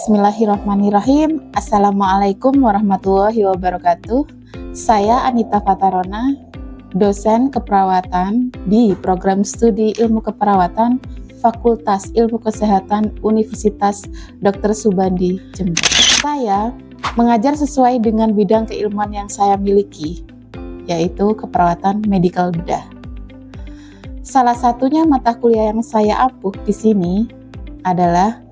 Bismillahirrahmanirrahim. Assalamualaikum warahmatullahi wabarakatuh. Saya Anita Fatarona, dosen keperawatan di Program Studi Ilmu Keperawatan Fakultas Ilmu Kesehatan Universitas Dr. Subandi, Jember. Saya mengajar sesuai dengan bidang keilmuan yang saya miliki, yaitu keperawatan medikal bedah. Salah satunya mata kuliah yang saya ampuh di sini adalah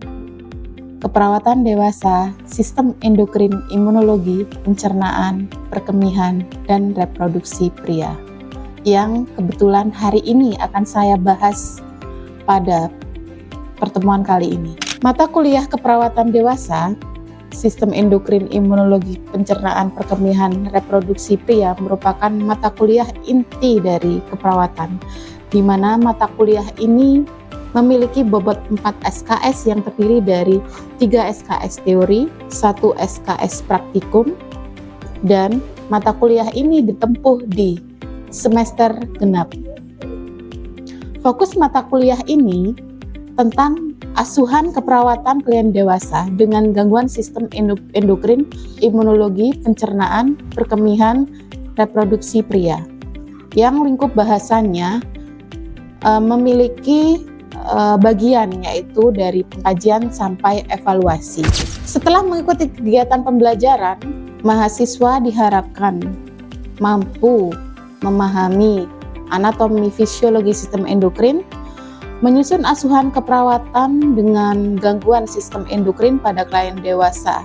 keperawatan dewasa, sistem endokrin, imunologi, pencernaan, perkemihan, dan reproduksi pria, yang kebetulan hari ini akan saya bahas pada pertemuan kali ini. Mata kuliah keperawatan dewasa, sistem endokrin, imunologi, pencernaan, perkemihan, reproduksi pria merupakan mata kuliah inti dari keperawatan, di mana mata kuliah ini memiliki bobot 4 SKS yang terdiri dari 3 SKS teori, 1 SKS praktikum, dan mata kuliah ini ditempuh di semester genap. Fokus mata kuliah ini tentang asuhan keperawatan klien dewasa dengan gangguan sistem endokrin, imunologi, pencernaan, perkemihan, reproduksi pria, yang lingkup bahasannya memiliki bagian, yaitu dari pengkajian sampai evaluasi. Setelah mengikuti kegiatan pembelajaran, mahasiswa diharapkan mampu memahami anatomi fisiologi sistem endokrin, menyusun asuhan keperawatan dengan gangguan sistem endokrin pada klien dewasa,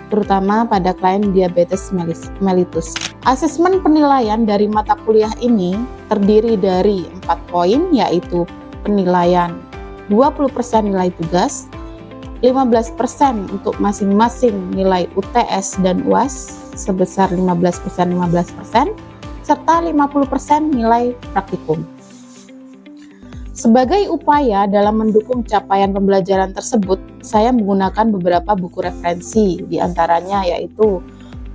terutama pada klien diabetes mellitus. Asesmen penilaian dari mata kuliah ini terdiri dari 4 poin, yaitu penilaian 20% nilai tugas, 15% untuk masing-masing nilai UTS dan UAS sebesar 15%, serta 50% nilai praktikum. Sebagai upaya dalam mendukung capaian pembelajaran tersebut, saya menggunakan beberapa buku referensi, diantaranya yaitu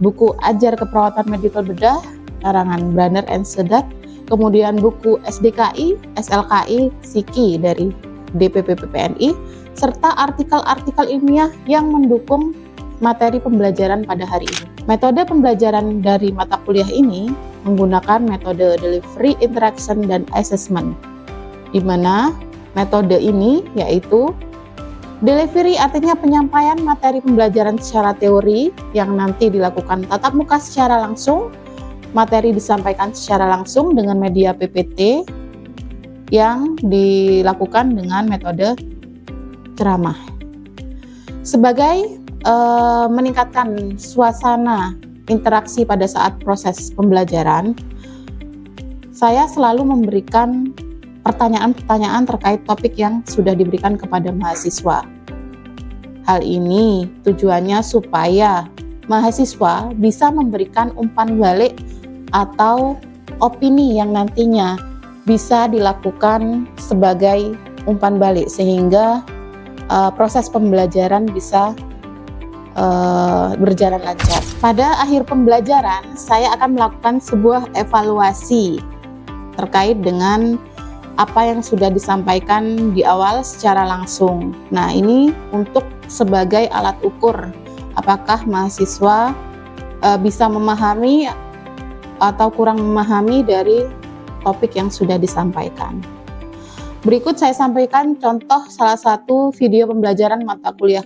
buku Ajar Keperawatan Medikal Bedah, karangan Branner and Sedat, kemudian buku SDKI, SLKI, SIKI dari DPP PPNI, serta artikel-artikel ilmiah yang mendukung materi pembelajaran pada hari ini. Metode pembelajaran dari mata kuliah ini menggunakan metode delivery, interaction, dan assessment, di mana metode ini yaitu delivery, artinya penyampaian materi pembelajaran secara teori yang nanti dilakukan tatap muka secara langsung. Materi disampaikan secara langsung dengan media PPT yang dilakukan dengan metode ceramah. Sebagai meningkatkan suasana interaksi pada saat proses pembelajaran, saya selalu memberikan pertanyaan-pertanyaan terkait topik yang sudah diberikan kepada mahasiswa. Hal ini tujuannya supaya mahasiswa bisa memberikan umpan balik atau opini yang nantinya bisa dilakukan sebagai umpan balik, sehingga proses pembelajaran bisa berjalan lancar. Pada akhir pembelajaran, saya akan melakukan sebuah evaluasi terkait dengan apa yang sudah disampaikan di awal secara langsung. Nah, ini untuk sebagai alat ukur apakah mahasiswa bisa memahami atau kurang memahami dari topik yang sudah disampaikan. Berikut saya sampaikan contoh salah satu video pembelajaran mata kuliah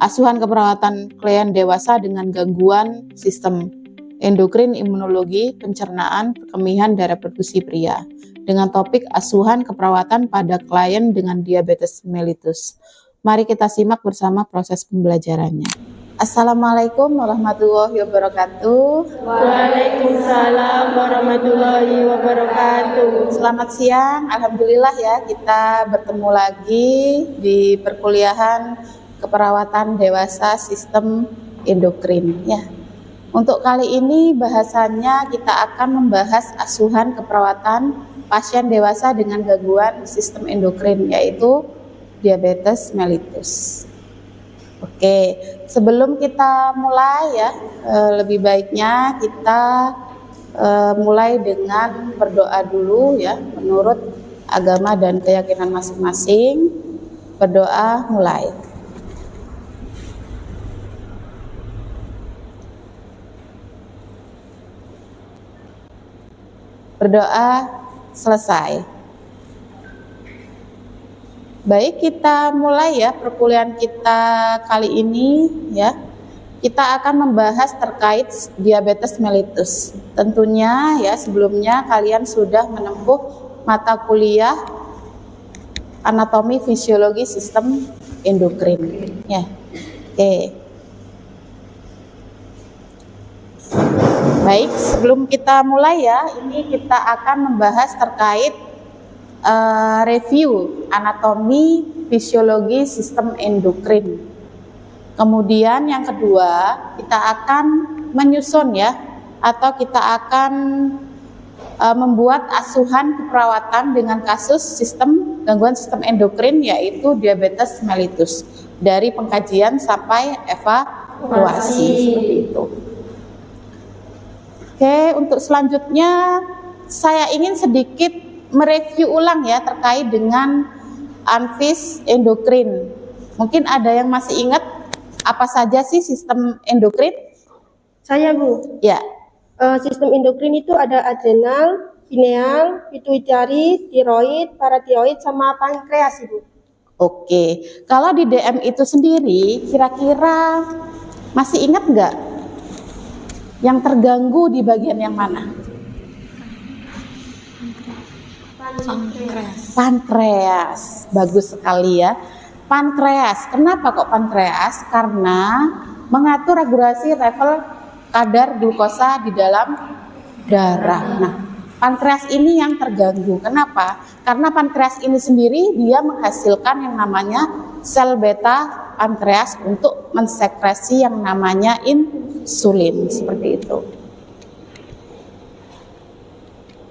asuhan keperawatan klien dewasa dengan gangguan sistem endokrin, imunologi, pencernaan, perkemihan, dan reproduksi pria, dengan topik asuhan keperawatan pada klien dengan diabetes mellitus. Mari kita simak bersama proses pembelajarannya. Assalamualaikum warahmatullahi wabarakatuh. Waalaikumsalam warahmatullahi wabarakatuh. Selamat siang, alhamdulillah ya kita bertemu lagi di perkuliahan keperawatan dewasa sistem endokrin ya. Untuk kali ini bahasannya kita akan membahas asuhan keperawatan pasien dewasa dengan gangguan sistem endokrin, yaitu diabetes mellitus. Oke, sebelum kita mulai ya, lebih baiknya kita mulai dengan berdoa dulu ya, menurut agama dan keyakinan masing-masing. Berdoa mulai. Berdoa selesai. Baik, kita mulai ya perkuliahan kita kali ini ya. Kita akan membahas terkait diabetes mellitus. Tentunya ya sebelumnya kalian sudah menempuh mata kuliah anatomi fisiologi sistem endokrin ya. Oke. Baik, sebelum kita mulai ya, ini kita akan membahas terkait review anatomi fisiologi sistem endokrin. Kemudian yang kedua, kita akan menyusun ya, atau kita akan membuat asuhan keperawatan dengan kasus gangguan sistem endokrin, yaitu diabetes mellitus, dari pengkajian sampai evaluasi seperti itu. Oke, untuk selanjutnya saya ingin sedikit mereview ulang ya terkait dengan anfis endokrin. Mungkin ada yang masih ingat apa saja sih sistem endokrin? Saya, Bu. Ya. Sistem endokrin itu ada adrenal, pineal, pituitari, tiroid, paratiroid, sama pankreas, Ibu. Oke, kalau di DM itu sendiri kira-kira masih ingat nggak yang terganggu di bagian yang mana? Pankreas. Bagus sekali ya. Pankreas. Kenapa kok pankreas? Karena mengatur regulasi level kadar glukosa di dalam darah. Nah, pankreas ini yang terganggu. Kenapa? Karena pankreas ini sendiri dia menghasilkan yang namanya sel beta pankreas untuk mensekresi yang namanya insulin, seperti itu.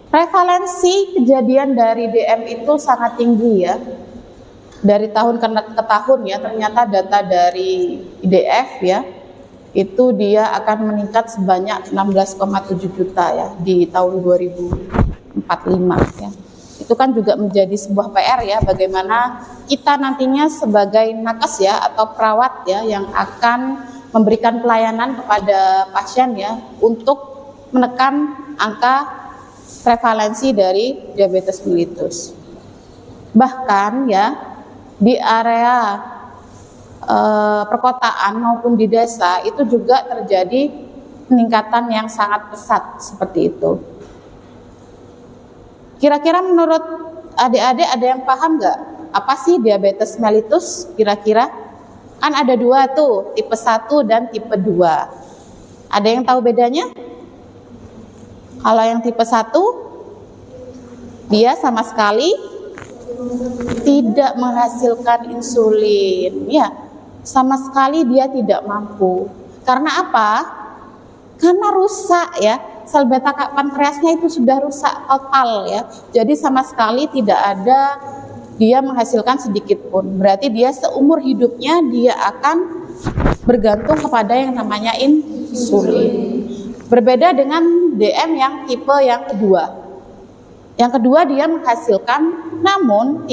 Prevalensi kejadian dari DM itu sangat tinggi ya. Dari tahun ke tahun ya, ternyata data dari IDF ya, itu dia akan meningkat sebanyak 16,7 juta ya di tahun 2045 ya. Itu kan juga menjadi sebuah PR ya, bagaimana kita nantinya sebagai nakes ya atau perawat ya yang akan memberikan pelayanan kepada pasien ya untuk menekan angka prevalensi dari diabetes mellitus. Bahkan ya di area perkotaan maupun di desa itu juga terjadi peningkatan yang sangat pesat seperti itu. Kira-kira menurut adik-adik ada yang paham nggak apa sih diabetes mellitus kira-kira? Kan ada dua tuh, tipe 1 dan tipe 2. Ada yang tahu bedanya? Kalau yang tipe 1 dia sama sekali tidak menghasilkan insulin ya, sama sekali dia tidak mampu. Karena apa? Karena rusak ya, sel beta pankreasnya itu sudah rusak total ya. Jadi sama sekali tidak ada dia menghasilkan sedikit pun. Berarti dia seumur hidupnya dia akan bergantung kepada yang namanya insulin. Berbeda dengan DM yang tipe yang kedua. Yang kedua dia menghasilkan namun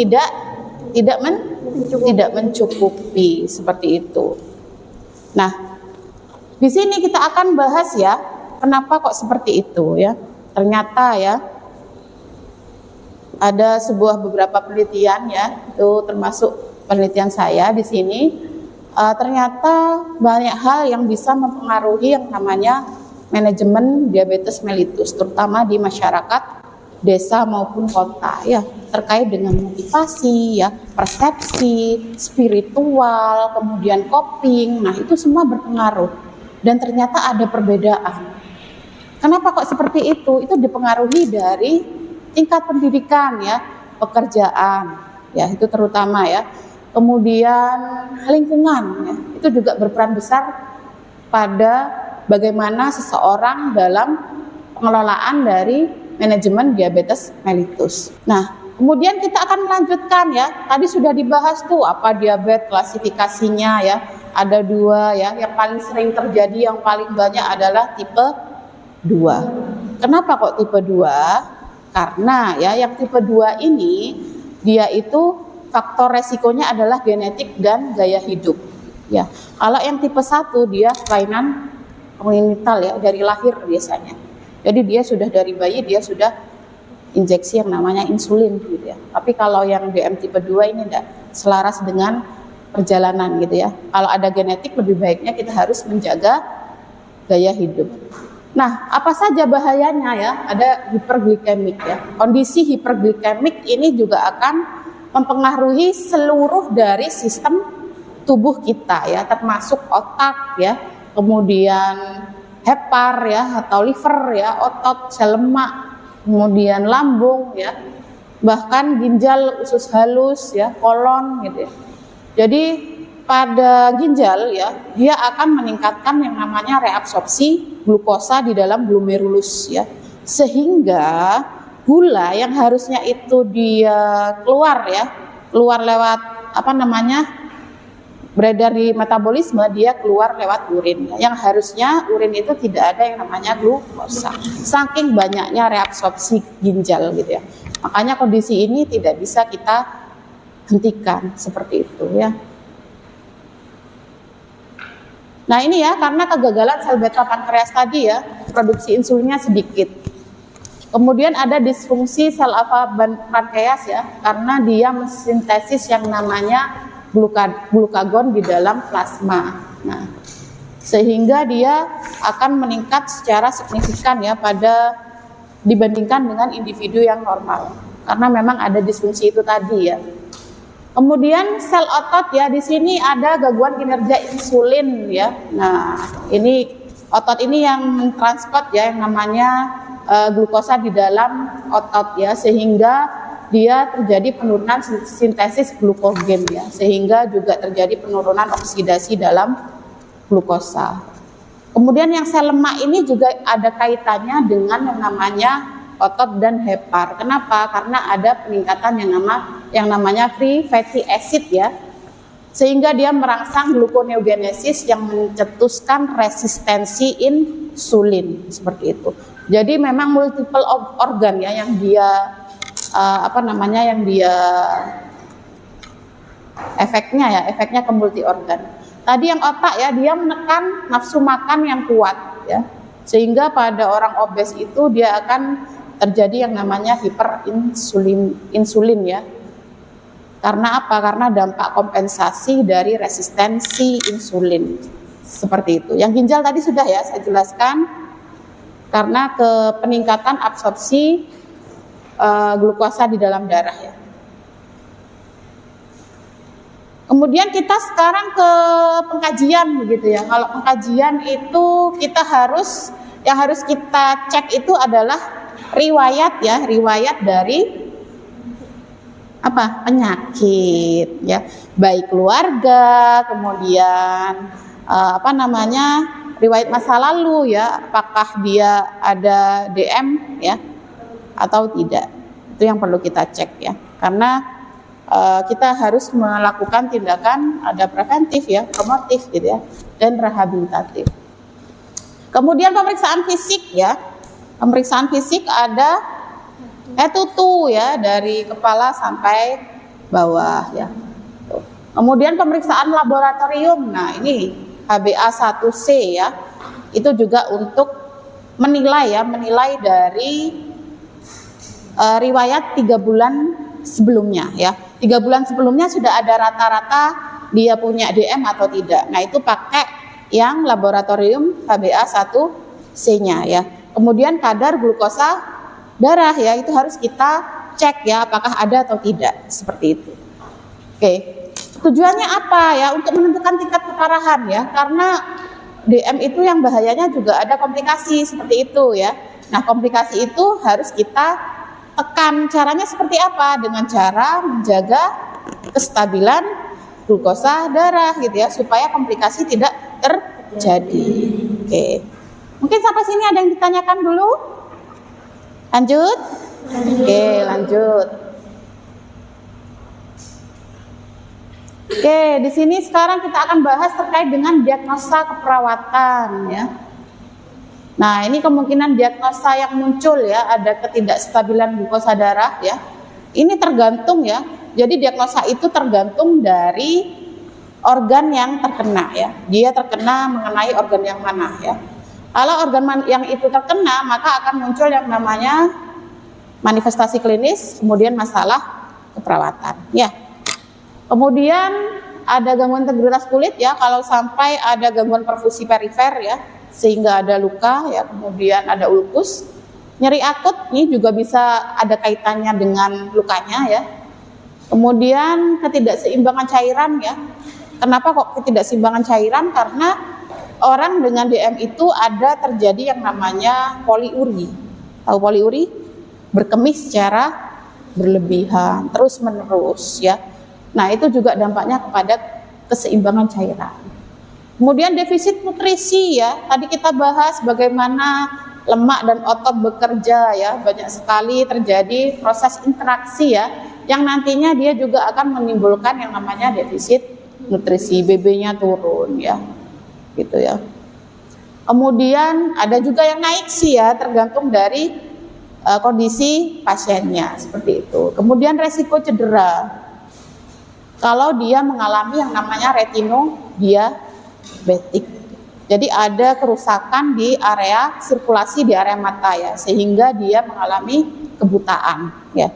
tidak mencukupi seperti itu. Nah, di sini kita akan bahas ya, kenapa kok seperti itu ya. Ternyata ya ada beberapa penelitian ya, itu termasuk penelitian saya di sini. Ternyata banyak hal yang bisa mempengaruhi yang namanya manajemen diabetes mellitus, terutama di masyarakat desa maupun kota ya, terkait dengan motivasi ya, persepsi, spiritual, kemudian coping. Nah, itu semua berpengaruh dan ternyata ada perbedaan. Kenapa kok seperti itu? Itu dipengaruhi dari tingkat pendidikan ya, pekerjaan ya, itu terutama ya. Kemudian lingkungan ya, itu juga berperan besar pada bagaimana seseorang dalam pengelolaan dari manajemen diabetes mellitus. Nah, kemudian kita akan melanjutkan ya. Tadi sudah dibahas tuh apa diabetes, klasifikasinya ya. Ada 2 ya. Yang paling sering terjadi, yang paling banyak adalah tipe 2. Kenapa kok tipe 2? Karena ya yang tipe 2 ini dia itu faktor resikonya adalah genetik dan gaya hidup. Ya. Kalau yang tipe 1 dia kelainan kongenital ya, dari lahir biasanya. Jadi dia sudah dari bayi dia sudah injeksi yang namanya insulin gitu ya. Tapi kalau yang DM tipe 2 ini tidak selaras dengan perjalanan gitu ya. Kalau ada genetik lebih baiknya kita harus menjaga gaya hidup. Nah, apa saja bahayanya ya? Ada hiperglikemik ya. Kondisi hiperglikemik ini juga akan mempengaruhi seluruh dari sistem tubuh kita ya, termasuk otak ya, kemudian hepar ya atau liver ya, otot, sel lemak, kemudian lambung ya, bahkan ginjal, usus halus ya, kolon gitu ya. Jadi pada ginjal ya, dia akan meningkatkan yang namanya reabsorpsi glukosa di dalam glomerulus ya, sehingga gula yang harusnya itu dia keluar lewat beredar di metabolisme, dia keluar lewat urin ya. Yang harusnya urin itu tidak ada yang namanya glukosa, saking banyaknya reabsorpsi ginjal gitu ya. Makanya kondisi ini tidak bisa kita hentikan seperti itu ya. Nah ini ya, karena kegagalan sel beta pankreas tadi ya, produksi insulinnya sedikit. Kemudian ada disfungsi sel alfa pankreas ya, karena dia mensintesis yang namanya glukagon di dalam plasma. Nah, sehingga dia akan meningkat secara signifikan ya dibandingkan dengan individu yang normal. Karena memang ada disfungsi itu tadi ya. Kemudian sel otot ya, di sini ada gangguan kinerja insulin ya. Nah, ini otot ini yang mentransport ya yang namanya glukosa di dalam otot ya, sehingga dia terjadi penurunan sintesis glukogen ya, sehingga juga terjadi penurunan oksidasi dalam glukosa. Kemudian yang sel lemak ini juga ada kaitannya dengan yang namanya otot dan hepar. Kenapa? Karena ada peningkatan yang namanya free fatty acid ya, sehingga dia merangsang gluconeogenesis yang mencetuskan resistensi insulin seperti itu. Jadi memang multiple organ ya yang dia efeknya ke multi organ. Tadi yang otak ya, dia menekan nafsu makan yang kuat ya, sehingga pada orang obes itu dia akan terjadi yang namanya hiperinsulin ya. Karena apa? Karena dampak kompensasi dari resistensi insulin seperti itu. Yang ginjal tadi sudah ya saya jelaskan, karena peningkatan absorpsi glukosa di dalam darah ya. Kemudian kita sekarang ke pengkajian begitu ya. Kalau pengkajian itu yang harus kita cek itu adalah riwayat dari penyakit ya, baik keluarga, kemudian riwayat masa lalu ya, apakah dia ada DM ya atau tidak. Itu yang perlu kita cek ya, karena kita harus melakukan tindakan ada preventif ya, promotif gitu ya, dan rehabilitatif. Kemudian pemeriksaan fisik ya. Pemeriksaan fisik ada head to toe ya, dari kepala sampai bawah ya. Kemudian pemeriksaan laboratorium. Nah, ini HbA1c ya. Itu juga untuk menilai dari riwayat 3 bulan sebelumnya ya. 3 bulan sebelumnya sudah ada rata-rata dia punya DM atau tidak. Nah, itu pakai yang laboratorium HbA1c-nya ya. Kemudian kadar glukosa darah ya, itu harus kita cek ya, apakah ada atau tidak, seperti itu. Oke. Tujuannya apa ya? Untuk menentukan tingkat keparahan ya, karena DM itu yang bahayanya juga ada komplikasi seperti itu ya. Nah, komplikasi itu harus kita tekan. Caranya seperti apa? Dengan cara menjaga kestabilan glukosa darah gitu ya, supaya komplikasi tidak terjadi. Oke. Mungkin sampai sini ada yang ditanyakan dulu? Lanjut? Oke, lanjut. Oke, di sini sekarang kita akan bahas terkait dengan diagnosa keperawatan ya. Nah, ini kemungkinan diagnosa yang muncul ya, ada ketidakstabilan glukosa darah ya. Ini tergantung ya. Jadi diagnosa itu tergantung dari organ yang terkena ya. Dia terkena mengenai organ yang mana ya. Kalau organ yang itu terkena, maka akan muncul yang namanya manifestasi klinis, kemudian masalah keperawatan ya. Kemudian ada gangguan integritas kulit ya, kalau sampai ada gangguan perfusi perifer ya, sehingga ada luka ya, kemudian ada ulkus. Nyeri akut ini juga bisa ada kaitannya dengan lukanya ya. Kemudian ketidakseimbangan cairan ya. Kenapa kok ketidakseimbangan cairan? Karena orang dengan DM itu ada terjadi yang namanya poliuri. Tahu poliuri? Berkemih secara berlebihan, terus menerus ya. Nah, itu juga dampaknya kepada keseimbangan cairan. Kemudian defisit nutrisi ya. Tadi kita bahas bagaimana lemak dan otot bekerja ya. Banyak sekali terjadi proses interaksi ya, yang nantinya dia juga akan menimbulkan yang namanya defisit nutrisi, BB-nya turun ya. Gitu ya. Kemudian ada juga yang naik sih ya, tergantung dari kondisi pasiennya seperti itu. Kemudian resiko cedera. Kalau dia mengalami yang namanya retinodiabetik. Jadi ada kerusakan di area sirkulasi di area mata ya, sehingga dia mengalami kebutaan ya.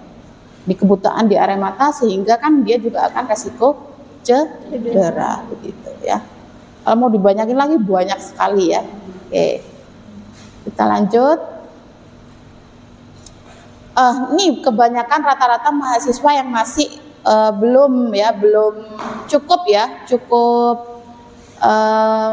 Di kebutaan di area mata sehingga kan dia juga akan resiko cedera begitu ya. Kalau mau dibanyakin lagi banyak sekali ya. Oke. Kita lanjut. Ini kebanyakan rata-rata mahasiswa yang masih belum cukup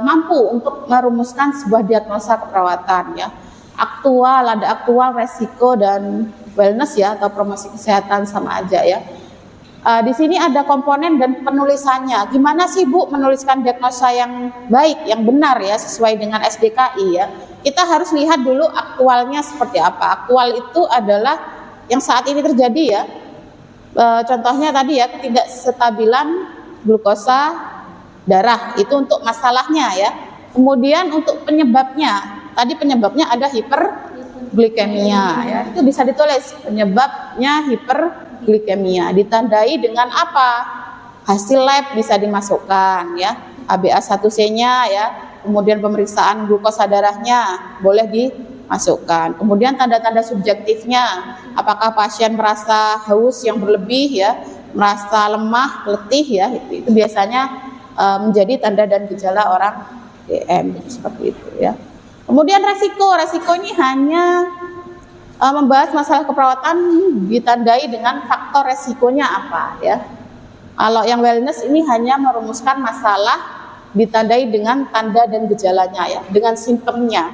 mampu untuk merumuskan sebuah diagnosa keperawatan ya. Ada aktual, resiko dan wellness ya, atau promosi kesehatan sama aja ya. Di sini ada komponen dan penulisannya. Gimana sih Bu menuliskan diagnosa yang baik, yang benar ya, sesuai dengan SDKI ya. Kita harus lihat dulu aktualnya seperti apa. Aktual itu adalah yang saat ini terjadi ya. Contohnya tadi ya, ketidakstabilan glukosa darah, itu untuk masalahnya ya. Kemudian untuk penyebabnya, tadi penyebabnya ada hiperglikemia ya. Itu bisa ditulis penyebabnya hiperglikemia, ditandai dengan apa? Hasil lab bisa dimasukkan ya, HbA1c-nya ya. Kemudian pemeriksaan glukosa darahnya boleh dimasukkan. Kemudian tanda-tanda subjektifnya, apakah pasien merasa haus yang berlebih ya, merasa lemah, letih ya, itu biasanya menjadi tanda dan gejala orang DM seperti itu ya. Kemudian resiko ini hanya membahas masalah keperawatan ditandai dengan faktor resikonya apa ya. Kalau yang wellness ini hanya merumuskan masalah ditandai dengan tanda dan gejalanya ya, dengan simptomnya,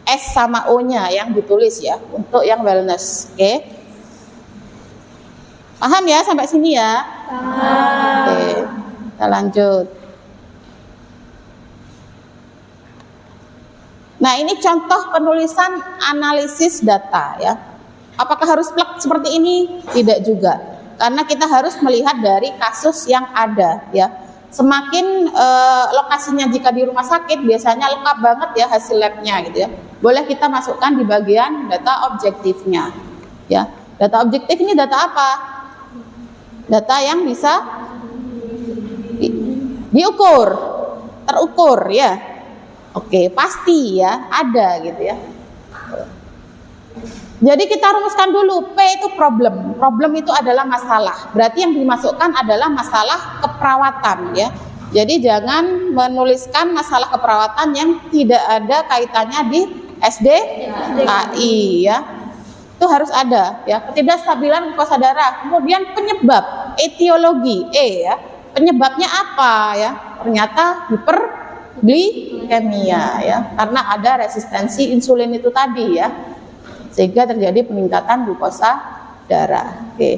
S sama O-nya yang ditulis ya untuk yang wellness. Oke. Paham ya sampai sini ya? Paham. Oke, kita lanjut. Nah, ini contoh penulisan analisis data ya. Apakah harus plek seperti ini? Tidak juga. Karena kita harus melihat dari kasus yang ada ya. Semakin lokasinya jika di rumah sakit biasanya lengkap banget ya hasil labnya gitu ya. Boleh kita masukkan di bagian data objektifnya ya. Data objektif ini data apa? Data yang bisa diukur, terukur ya. Oke, pasti ya, ada gitu ya. Jadi kita rumuskan dulu, P itu problem. Problem itu adalah masalah. Berarti yang dimasukkan adalah masalah keperawatan ya. Jadi jangan menuliskan masalah keperawatan yang tidak ada kaitannya di SDKI ya. Itu harus ada ya. Ketidakstabilan glukosa darah. Kemudian penyebab, etiologi, E ya. Penyebabnya apa ya? Ternyata hiperglikemia ya. Karena ada resistensi insulin itu tadi ya. Sehingga terjadi peningkatan glukosa darah. Oke.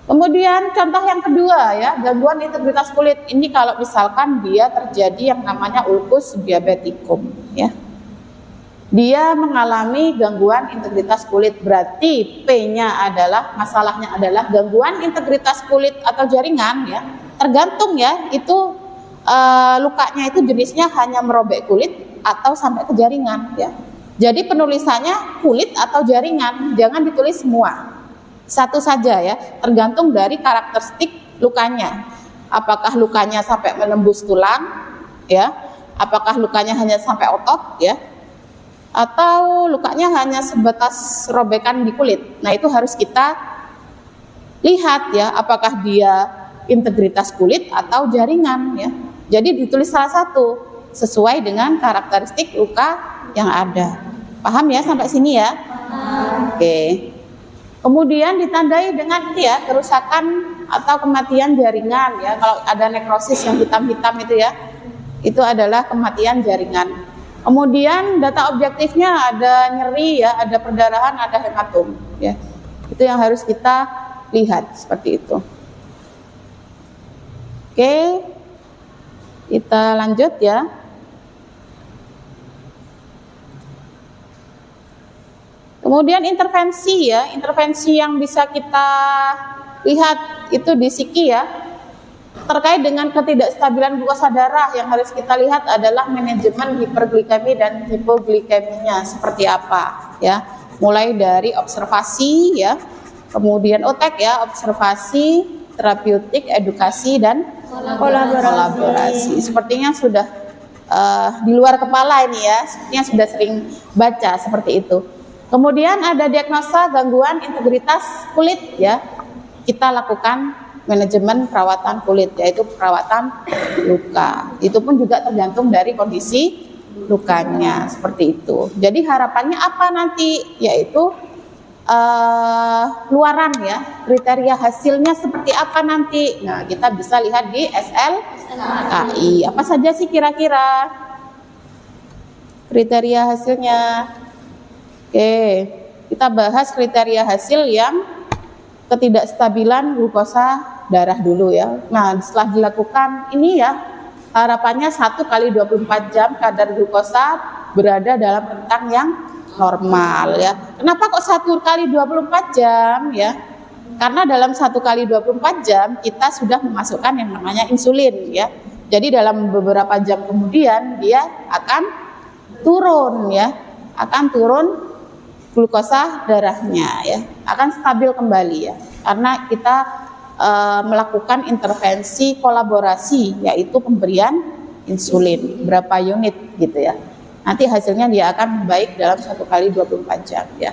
Kemudian contoh yang kedua ya, gangguan integritas kulit. Ini kalau misalkan dia terjadi yang namanya ulkus diabeticum ya. Dia mengalami gangguan integritas kulit, berarti P-nya adalah, masalahnya adalah gangguan integritas kulit atau jaringan ya. Tergantung ya, itu lukanya itu jenisnya hanya merobek kulit atau sampai ke jaringan ya. Jadi penulisannya kulit atau jaringan, jangan ditulis semua. Satu saja ya, tergantung dari karakteristik lukanya. Apakah lukanya sampai menembus tulang ya? Apakah lukanya hanya sampai otot ya? atau lukanya hanya sebatas robekan di kulit. Nah, itu harus kita lihat ya, apakah dia integritas kulit atau jaringan ya. Jadi ditulis salah satu sesuai dengan karakteristik luka yang ada. Paham ya sampai sini ya? Oke. Kemudian ditandai dengan ini ya, kerusakan atau kematian jaringan ya. Kalau ada nekrosis yang hitam-hitam itu ya, itu adalah kematian jaringan. Kemudian data objektifnya ada nyeri ya, ada perdarahan, ada hematom ya. Itu yang harus kita lihat seperti itu. Oke. Kita lanjut ya. Kemudian intervensi ya, intervensi yang bisa kita lihat itu di psiki ya. Terkait dengan ketidakstabilan glukosa darah, yang harus kita lihat adalah manajemen hiperglikemi dan hipoglikeminya seperti apa ya. Mulai dari observasi ya, kemudian otek ya, observasi, terapeutik, edukasi dan kolaborasi. Sepertinya sudah di luar kepala ini ya, sepertinya sudah sering baca seperti itu. Kemudian ada diagnosa gangguan integritas kulit ya. Kita lakukan manajemen perawatan kulit, yaitu perawatan luka. Itu pun juga tergantung dari kondisi lukanya seperti itu. Jadi harapannya apa nanti? Yaitu luaran ya, kriteria hasilnya seperti apa nanti. Nah, kita bisa lihat di SLKI. Apa saja sih kira-kira kriteria hasilnya? Oke, kita bahas kriteria hasil yang ketidakstabilan glukosa darah dulu ya. Nah, setelah dilakukan ini ya, harapannya 1 kali 24 jam kadar glukosa berada dalam rentang yang normal ya. Kenapa kok 1 kali 24 jam ya? Karena dalam 1 kali 24 jam kita sudah memasukkan yang namanya insulin ya. Jadi dalam beberapa jam kemudian dia akan turun ya, akan turun glukosa darahnya ya, akan stabil kembali ya, karena kita melakukan intervensi kolaborasi, yaitu pemberian insulin berapa unit gitu ya. Nanti hasilnya dia akan baik dalam 1 kali 24 jam ya.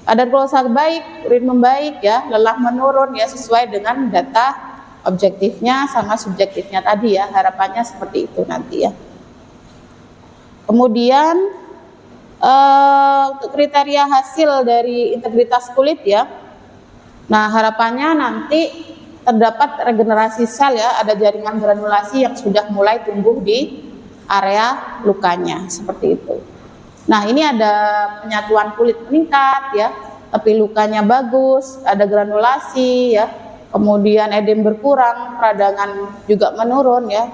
Kadar glukosa baik, urin membaik ya, lelah menurun ya, sesuai dengan data objektifnya sama subjektifnya tadi ya, harapannya seperti itu nanti ya. Kemudian untuk kriteria hasil dari integritas kulit ya, nah harapannya nanti terdapat regenerasi sel ya, ada jaringan granulasi yang sudah mulai tumbuh di area lukanya seperti itu. Nah, ini ada penyatuan kulit meningkat ya, tapi lukanya bagus, ada granulasi ya, kemudian edem berkurang, peradangan juga menurun ya.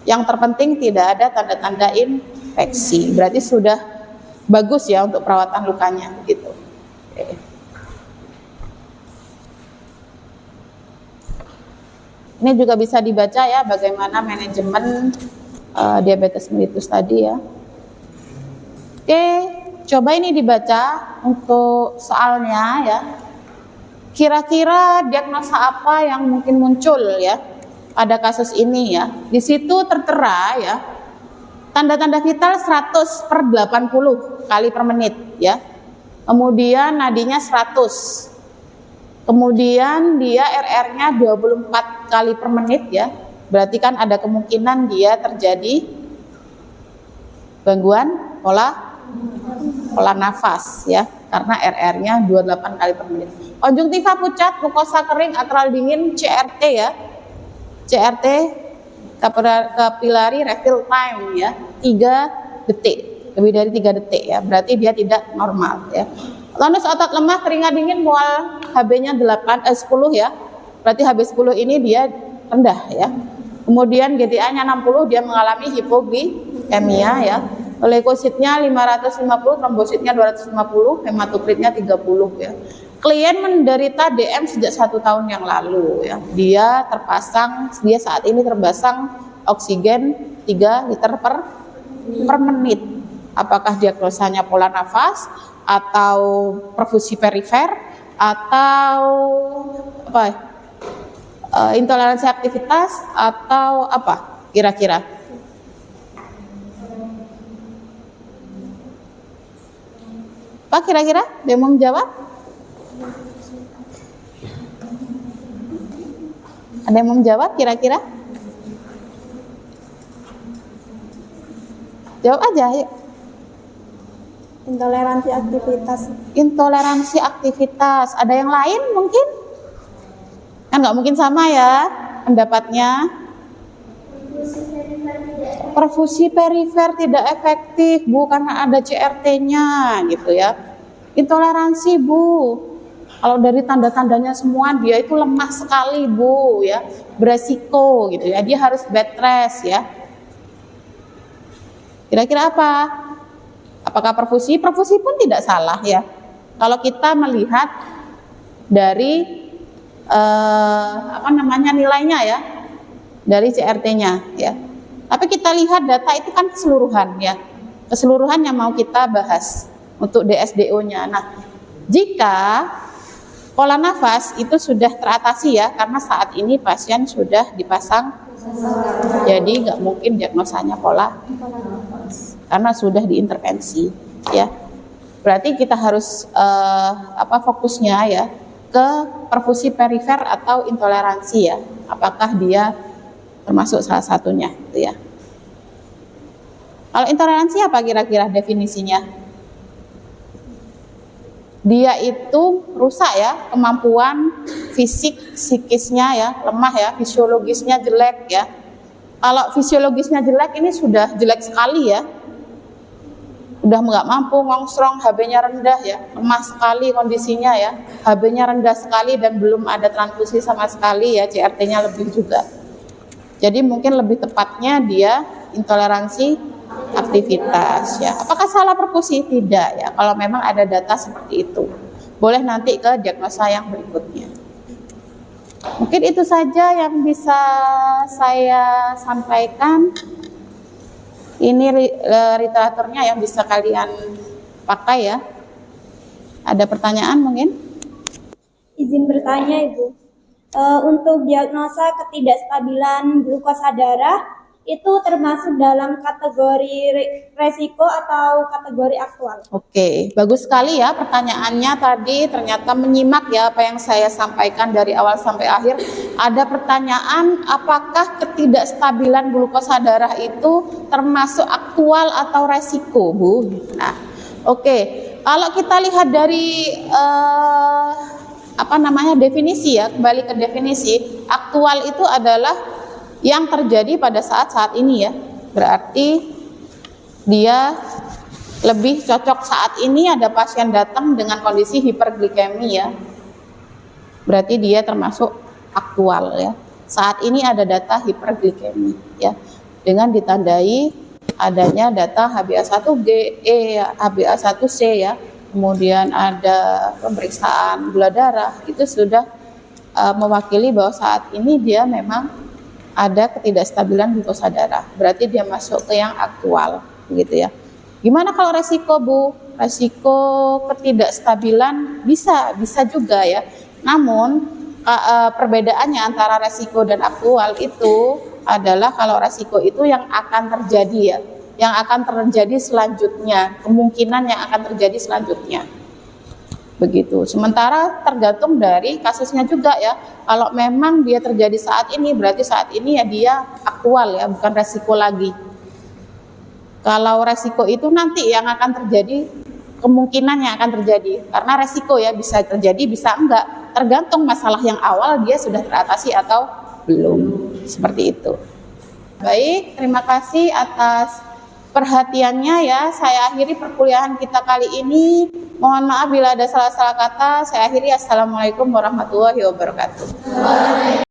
Yang terpenting tidak ada tanda-tanda infeksi, berarti sudah bagus ya untuk perawatan lukanya gitu. Oke. Ini juga bisa dibaca ya, bagaimana manajemen diabetes mellitus tadi ya. Oke, coba ini dibaca untuk soalnya ya. Kira-kira diagnosa apa yang mungkin muncul ya pada kasus ini ya. Di situ tertera ya, tanda-tanda vital 100/80 kali per menit ya. Kemudian nadinya 100. Kemudian dia RR-nya 24 kali per menit ya. Berarti kan ada kemungkinan dia terjadi gangguan pola nafas ya, karena RR-nya 28 kali per menit. Konjungtiva pucat, mukosa kering, atral dingin, CRT ya. CRT capillary refill time ya, 3 detik, lebih dari 3 detik ya, berarti dia tidak normal ya. Tonus otot lemah, keringat dingin, mual HB-nya 10 ya, berarti HB10 ini dia rendah ya. Kemudian GTA-nya 60, dia mengalami hipoglikemia ya. Leukositnya 550, trombositnya 250, hematokritnya 30 ya. Klien menderita DM sejak 1 tahun yang lalu ya. Dia saat ini terpasang oksigen 3 liter per menit. Apakah diagnosanya pola nafas atau perfusi perifer atau intoleransi aktivitas atau apa kira-kira? Apa kira-kira? Ada yang mau jawab? Ada yang mau jawab kira-kira? Jawab aja, yuk. Intoleransi aktivitas. Intoleransi aktivitas. Ada yang lain mungkin? Kan nggak mungkin sama ya pendapatnya. Perfusi perifer tidak efektif, Bu, karena ada CRT-nya gitu ya. Intoleransi, Bu. Kalau dari tanda-tandanya semua dia itu lemah sekali, Bu, ya. Beresiko gitu ya. Dia harus bed rest ya. Kira-kira apa? Apakah perfusi? Perfusi pun tidak salah ya. Kalau kita melihat dari nilainya ya, dari CRT-nya ya. Tapi kita lihat data itu kan keseluruhan ya, keseluruhan yang mau kita bahas untuk DSDO-nya. Nah, jika pola nafas itu sudah teratasi ya, karena saat ini pasien sudah dipasang, jadi nggak mungkin diagnosanya pola karena sudah diintervensi ya. Berarti kita harus fokusnya ya ke perfusi perifer atau intoleransi ya. Apakah dia termasuk salah satunya gitu ya. Kalau intoleransi apa kira-kira definisinya? Dia itu rusak ya, kemampuan fisik psikisnya ya, lemah ya, fisiologisnya jelek ya. Kalau fisiologisnya jelek ini sudah jelek sekali ya. Udah nggak mampu ngongsrong, HB-nya rendah ya, lemah sekali kondisinya ya, HB-nya rendah sekali dan belum ada transfusi sama sekali ya, CRT-nya lebih juga. Jadi mungkin lebih tepatnya dia intoleransi aktivitas ya. Apakah salah perfusi? Tidak ya. Kalau memang ada data seperti itu, boleh nanti ke diagnosa yang berikutnya. Mungkin itu saja yang bisa saya sampaikan. Ini literaturnya yang bisa kalian pakai ya. Ada pertanyaan mungkin? Izin bertanya, Ibu. Untuk diagnosa ketidakstabilan glukosa darah itu termasuk dalam kategori resiko atau kategori aktual? Oke, bagus sekali ya pertanyaannya tadi. Ternyata menyimak ya apa yang saya sampaikan dari awal sampai akhir. Ada pertanyaan, apakah ketidakstabilan glukosa darah itu termasuk aktual atau resiko, Bu? Nah, oke. Kalau kita lihat dari definisi ya, kembali ke definisi, aktual itu adalah yang terjadi pada saat ini ya. Berarti dia lebih cocok saat ini ada pasien datang dengan kondisi hiperglikemi ya. Berarti dia termasuk aktual ya. Saat ini ada data hiperglikemi ya. Dengan ditandai adanya data HbA1g, HbA1c ya. Kemudian ada pemeriksaan gula darah, itu sudah mewakili bahwa saat ini dia memang ada ketidakstabilan glukosa darah. Berarti dia masuk ke yang aktual, begitu ya. Gimana kalau resiko, Bu? Resiko ketidakstabilan bisa juga ya. Namun perbedaannya antara resiko dan aktual itu adalah kalau resiko itu yang akan terjadi ya, yang akan terjadi selanjutnya, kemungkinan yang akan terjadi selanjutnya. Begitu. Sementara tergantung dari kasusnya juga ya. Kalau memang dia terjadi saat ini, berarti saat ini ya dia aktual ya, bukan resiko lagi. Kalau resiko itu nanti yang akan terjadi, kemungkinan yang akan terjadi. Karena resiko ya bisa terjadi, bisa enggak. Tergantung masalah yang awal dia sudah teratasi atau belum. Seperti itu. Baik, terima kasih atas perhatiannya ya. Saya akhiri perkuliahan kita kali ini. Mohon maaf bila ada salah-salah kata. Saya akhiri. Assalamualaikum warahmatullahi wabarakatuh.